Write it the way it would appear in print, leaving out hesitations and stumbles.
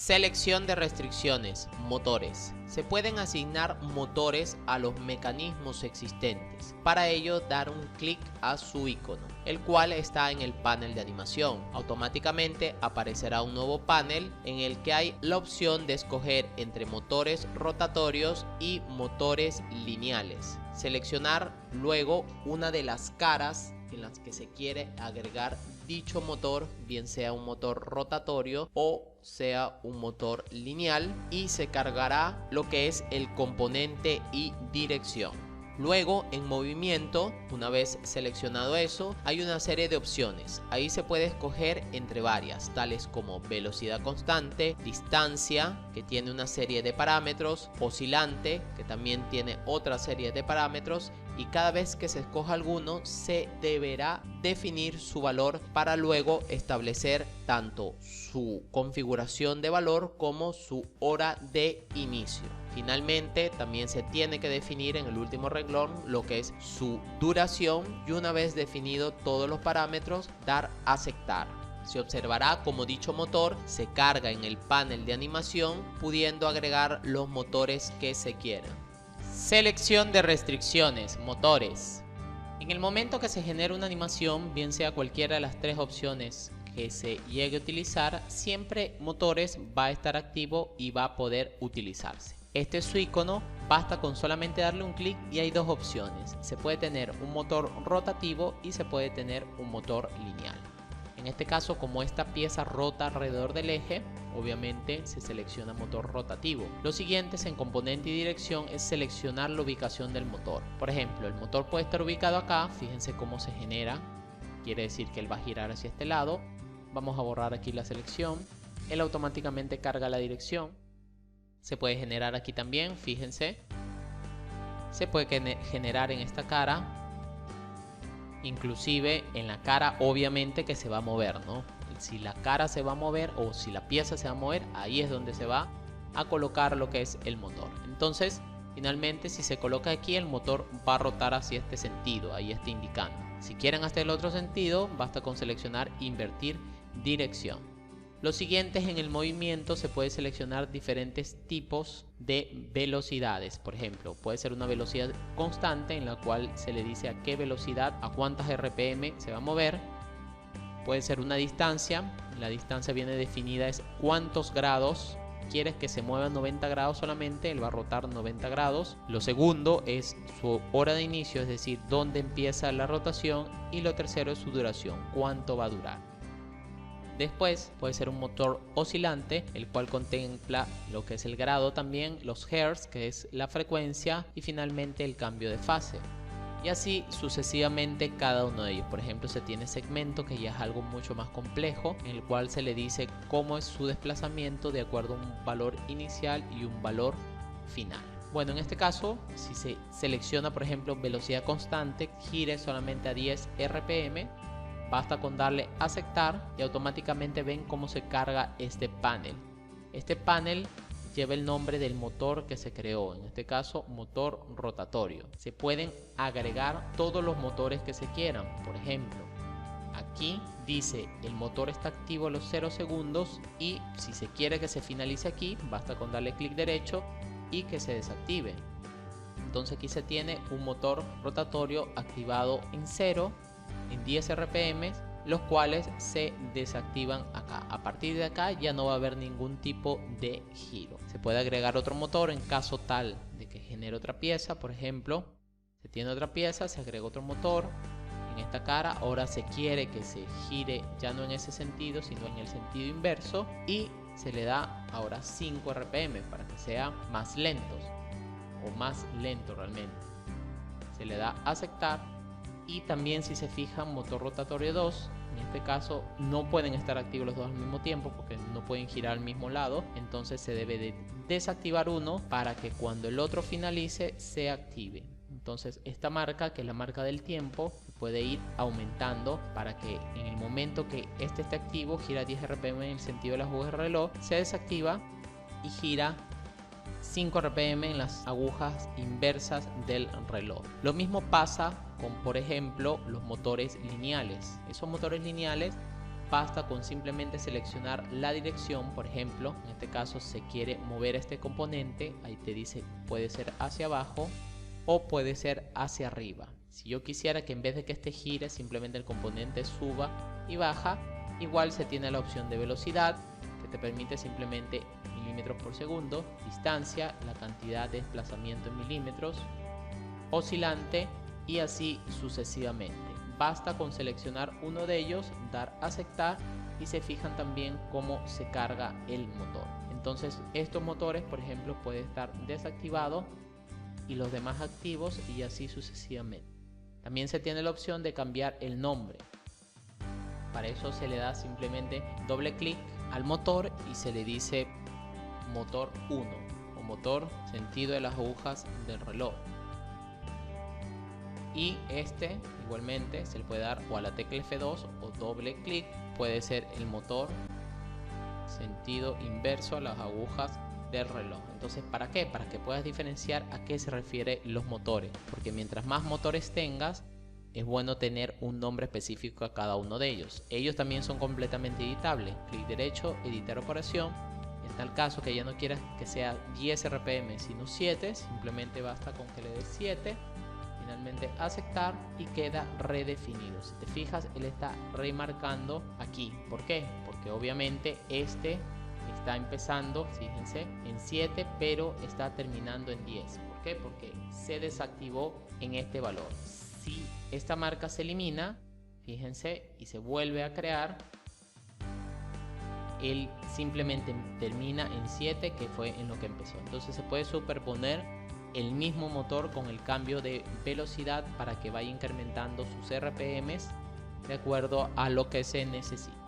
Selección de restricciones, motores. Se pueden asignar motores a los mecanismos existentes. Para ello, dar un clic a su icono, el cual está en el panel de animación. Automáticamente aparecerá un nuevo panel en el que hay la opción de escoger entre motores rotatorios y motores lineales. Seleccionar luego una de las caras en las que se quiere agregar dicho motor, bien sea un motor rotatorio o sea un motor lineal, y se cargará lo que es el componente y dirección. Luego, en movimiento, una vez seleccionado eso, hay una serie de opciones. Ahí se puede escoger entre varias, tales como velocidad constante, distancia, que tiene una serie de parámetros, oscilante, que también tiene otra serie de parámetros, y cada vez que se escoja alguno, se deberá definir su valor para luego establecer tanto su configuración de valor como su hora de inicio. Finalmente, también se tiene que definir en el último renglón lo que es su duración, y una vez definido todos los parámetros, dar a aceptar. Se observará como dicho motor se carga en el panel de animación, pudiendo agregar los motores que se quieran. Selección de restricciones, motores. En el momento que se genera una animación, bien sea cualquiera de las tres opciones que se llegue a utilizar, siempre motores va a estar activo y va a poder utilizarse. Este es su icono, basta con solamente darle un clic y hay dos opciones. Se puede tener un motor rotativo y se puede tener un motor lineal. En este caso, como esta pieza rota alrededor del eje, obviamente se selecciona motor rotativo. Lo siguiente en componente y dirección es seleccionar la ubicación del motor. Por ejemplo, el motor puede estar ubicado acá, fíjense cómo se genera, quiere decir que él va a girar hacia este lado. Vamos a borrar aquí la selección, él automáticamente carga la dirección. Se puede generar aquí también, fíjense, se puede generar en esta cara, inclusive en la cara obviamente que se va a mover, ¿no? Si la cara se va a mover o si la pieza se va a mover, ahí es donde se va a colocar lo que es el motor. Entonces, finalmente, si se coloca aquí, el motor va a rotar hacia este sentido, ahí está indicando. Si quieren hacia el otro sentido, basta con seleccionar invertir dirección. Lo siguiente es en el movimiento, se puede seleccionar diferentes tipos de velocidades. Por ejemplo, puede ser una velocidad constante en la cual se le dice a qué velocidad, a cuántas RPM se va a mover. Puede ser una distancia, la distancia viene definida es cuántos grados quieres que se mueva 90 grados solamente, él va a rotar 90 grados. Lo segundo es su hora de inicio, es decir, dónde empieza la rotación, y lo tercero es su duración, cuánto va a durar. Después puede ser un motor oscilante, el cual contempla lo que es el grado también, los hertz, que es la frecuencia, y finalmente el cambio de fase. Y así sucesivamente cada uno de ellos. Por ejemplo, se tiene segmento, que ya es algo mucho más complejo, en el cual se le dice cómo es su desplazamiento de acuerdo a un valor inicial y un valor final. Bueno, en este caso, si se selecciona, por ejemplo, velocidad constante, gire solamente a 10 RPM, basta con darle a aceptar y automáticamente ven cómo se carga este panel. Este panel lleva el nombre del motor que se creó, en este caso motor rotatorio. Se pueden agregar todos los motores que se quieran. Por ejemplo, aquí dice el motor está activo a los 0 segundos, y si se quiere que se finalice aquí, basta con darle clic derecho y que se desactive. Entonces aquí se tiene un motor rotatorio activado en 0, en 10 RPM, los cuales se desactivan acá. A partir de acá ya no va a haber ningún tipo de giro. Se puede agregar otro motor en caso tal de que genere otra pieza. Por ejemplo, se tiene otra pieza, se agrega otro motor en esta cara. Ahora se quiere que se gire ya no en ese sentido, sino en el sentido inverso, y se le da ahora 5 RPM para que sea más lentos o más lento realmente. Se le da a aceptar. Y también, si se fijan, motor rotatorio 2, en este caso no pueden estar activos los dos al mismo tiempo porque no pueden girar al mismo lado. Entonces se debe de desactivar uno para que cuando el otro finalice se active. Entonces esta marca, que es la marca del tiempo, puede ir aumentando para que en el momento que este esté activo, gira 10 RPM en el sentido de las agujas del reloj, se desactiva y gira 5 RPM en las agujas inversas del reloj. Lo mismo pasa con, por ejemplo, los motores lineales. Esos motores lineales basta con simplemente seleccionar la dirección. Por ejemplo, en este caso se quiere mover este componente, ahí te dice puede ser hacia abajo o puede ser hacia arriba. Si yo quisiera que en vez de que este gire, simplemente el componente suba y baja, igual se tiene la opción de velocidad, que te permite simplemente milímetros por segundo, distancia, la cantidad de desplazamiento en milímetros, oscilante y así sucesivamente. Basta con seleccionar uno de ellos, dar a aceptar y se fijan también cómo se carga el motor. Entonces estos motores, por ejemplo, pueden estar desactivados y los demás activos y así sucesivamente. También se tiene la opción de cambiar el nombre. Para eso se le da simplemente doble clic al motor y se le dice motor 1 o motor sentido de las agujas del reloj. Y este igualmente se le puede dar o a la tecla F2 o doble clic. Puede ser el motor sentido inverso a las agujas del reloj. Entonces, ¿para qué? Para que puedas diferenciar a qué se refieren los motores, porque mientras más motores tengas, es bueno tener un nombre específico a cada uno de ellos. Ellos también son completamente editables. Clic derecho, editar operación. En tal caso que ya no quieras que sea 10 RPM sino 7, simplemente basta con que le des 7. Finalmente aceptar y queda redefinido. Si te fijas, él está remarcando aquí. ¿Por qué? Porque obviamente este está empezando, fíjense, en 7, pero está terminando en 10. ¿Por qué? Porque se desactivó en este valor. Si esta marca se elimina, fíjense, y se vuelve a crear, él simplemente termina en 7, que fue en lo que empezó. Entonces se puede superponer el mismo motor con el cambio de velocidad para que vaya incrementando sus RPMs de acuerdo a lo que se necesita.